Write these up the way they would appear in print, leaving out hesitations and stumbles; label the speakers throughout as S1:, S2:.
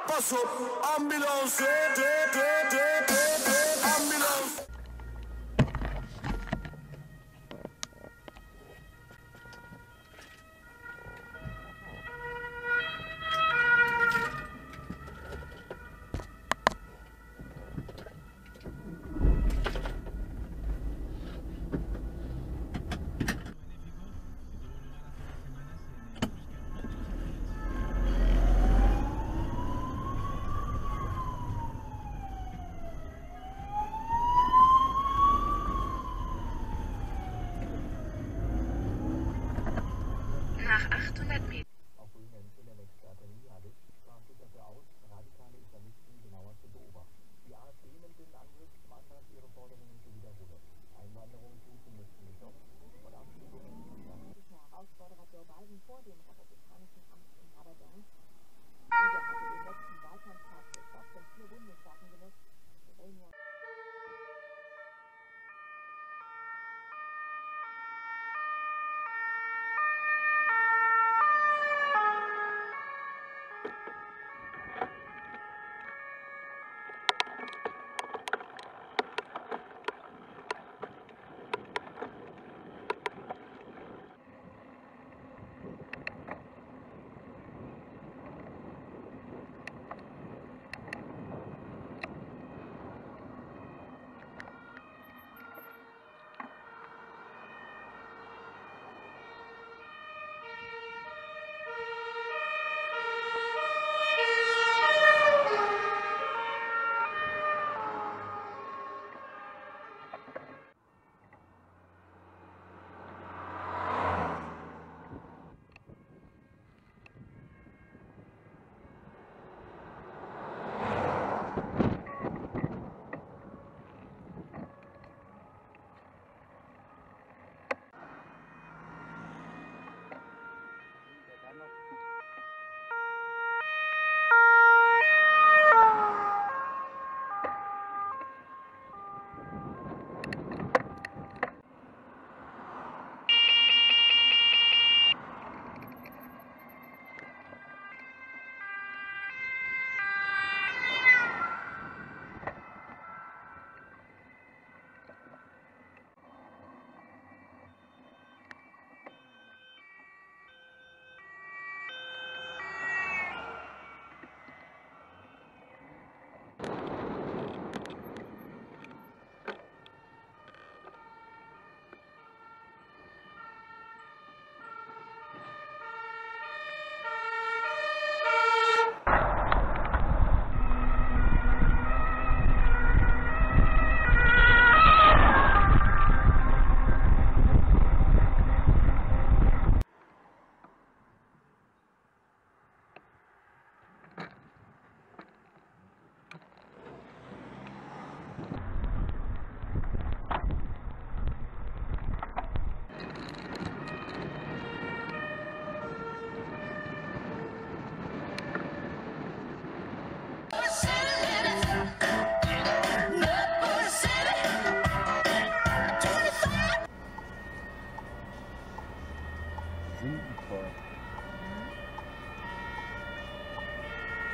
S1: Pass up, ambulance, ambulance.
S2: Nach 800 Metern.
S3: Auch Women in der nächsten Artillerie sprach sich dafür aus, radikale Islamisten genauer zu beobachten. Die AfD nimmt den Angriff zum Anlass, ihre Forderungen zu wiederholen. Einwanderung zu müssten gestoppt und Abschiebungen gestatten.
S4: Herausforderer Joe Biden vor dem republikanischen Amtsinhaber Donald Trump. Dieser hatte den letzten Wahlkampftag für Staaten in 4 Bundesstaaten genutzt. Pennsylvania.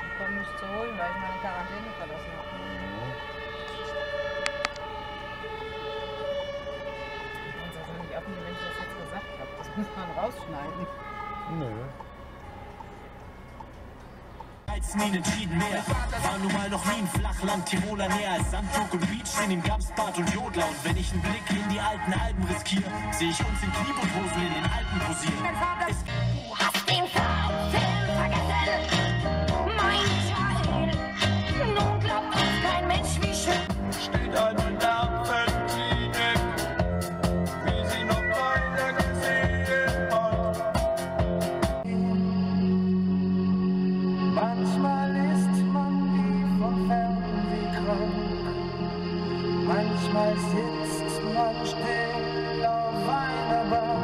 S5: Ich komme mich zu holen, weil ich meine Quarantäne verlassen habe. Und das ist nicht offen, wenn ich das jetzt gesagt habe. Das muss man rausschneiden.
S3: Nö.
S6: Nie entschieden mehr. War nun mal noch nie ein Flachland, Tiroler näher als Sandburg und Beach, in dem gab's Bad und Jodler. Und wenn ich einen Blick in die alten Alben riskiere, sehe ich uns in Kniebundhosen in den Alpen posieren.
S4: Du hast den Film vergessen, mein Teil. Nun glaubt uns kein Mensch, wie schön
S1: Steht eine Nervenklinik, wie sie noch keiner gesehen hat.
S7: Manchmal ist man wie vom Fernweh krank, manchmal sitzt man still auf einer Bank.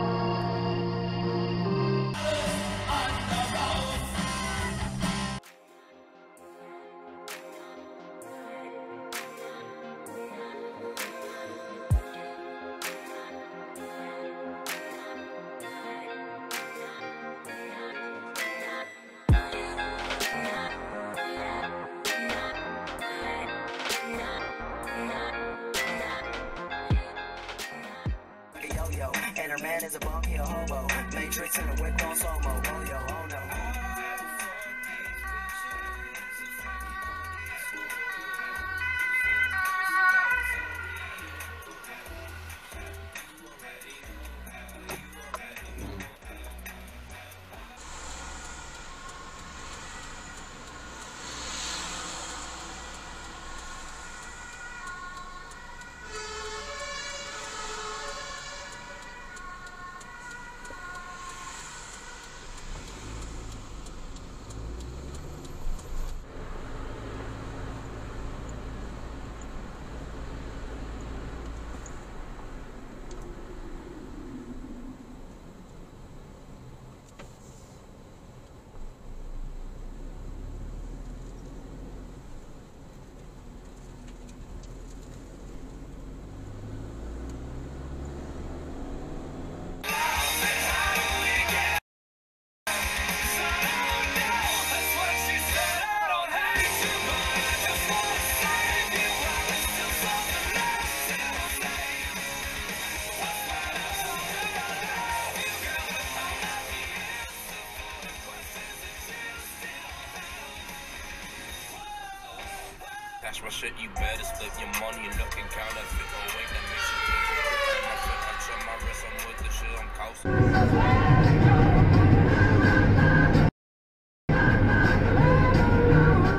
S2: That's my shit, you better split your money and looking counterfeit. Oh wait, that makes you feel good. My foot, I trim my wrist, I'm with the shit, I'm coasting.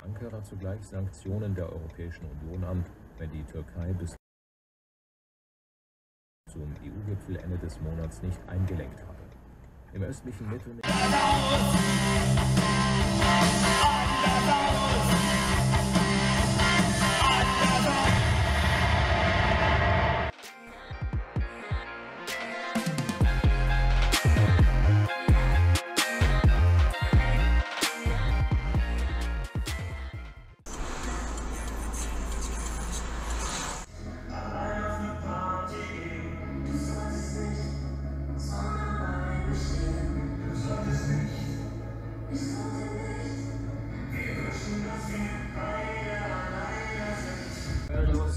S8: Ankara zugleich Sanktionen der Europäischen Union an, wenn die Türkei bis zum EU-Gipfel Ende des Monats nicht eingelenkt habe. Im östlichen Mittelmeer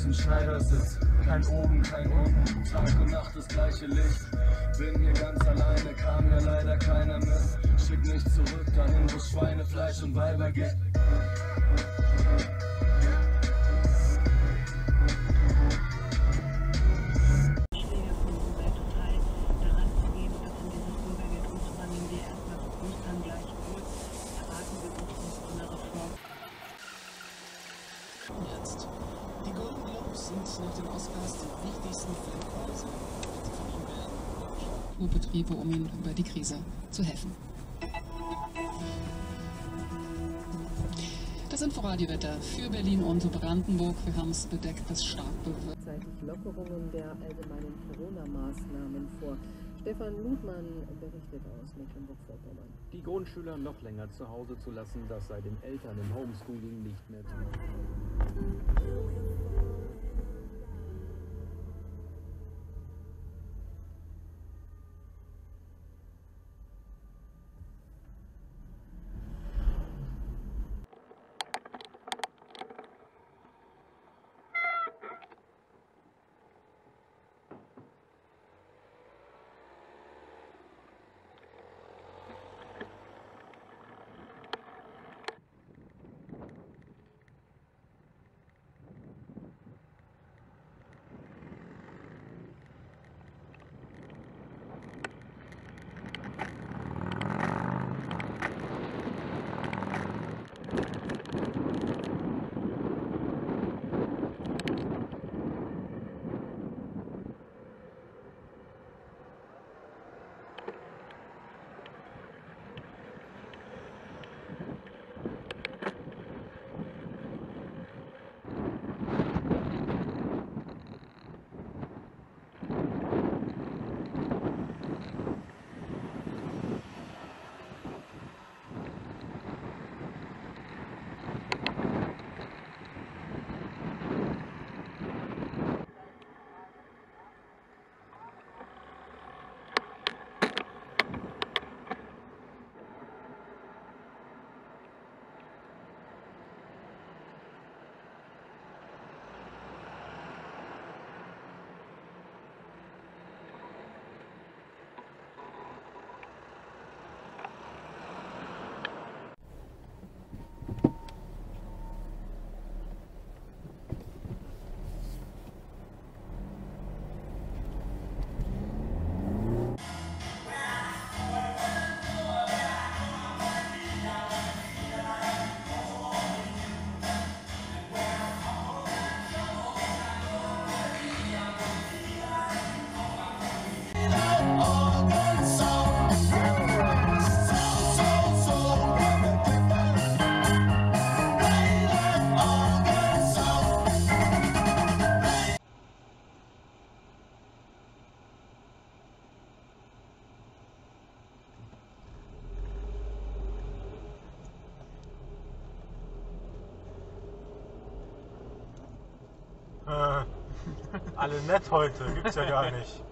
S9: Ein Schneidersitz, kein oben, kein unten, Tag und Nacht das gleiche Licht. Bin hier ganz alleine, kam mir leider keiner mit. Schick mich zurück dahin, wo Schweinefleisch und Weiber gibt.
S10: Jetzt. Die Golden Globes sind nach den Oscars die wichtigsten Filmpreise, die sie verliehen werden. Kulturbetriebe, um ihnen über die Krise zu helfen. Das Inforadiowetter für Berlin und Brandenburg. Wir haben es bedeckt bis stark bewölkt.
S11: Zeitig Lockerungen der allgemeinen Corona-Maßnahmen vor. Stefan Ludmann berichtet aus Mecklenburg-Vorpommern.
S12: Die Grundschüler noch länger zu Hause zu lassen, das sei den Eltern im Homeschooling nicht mehr möglich.
S13: Alle nett heute, gibt's ja gar nicht.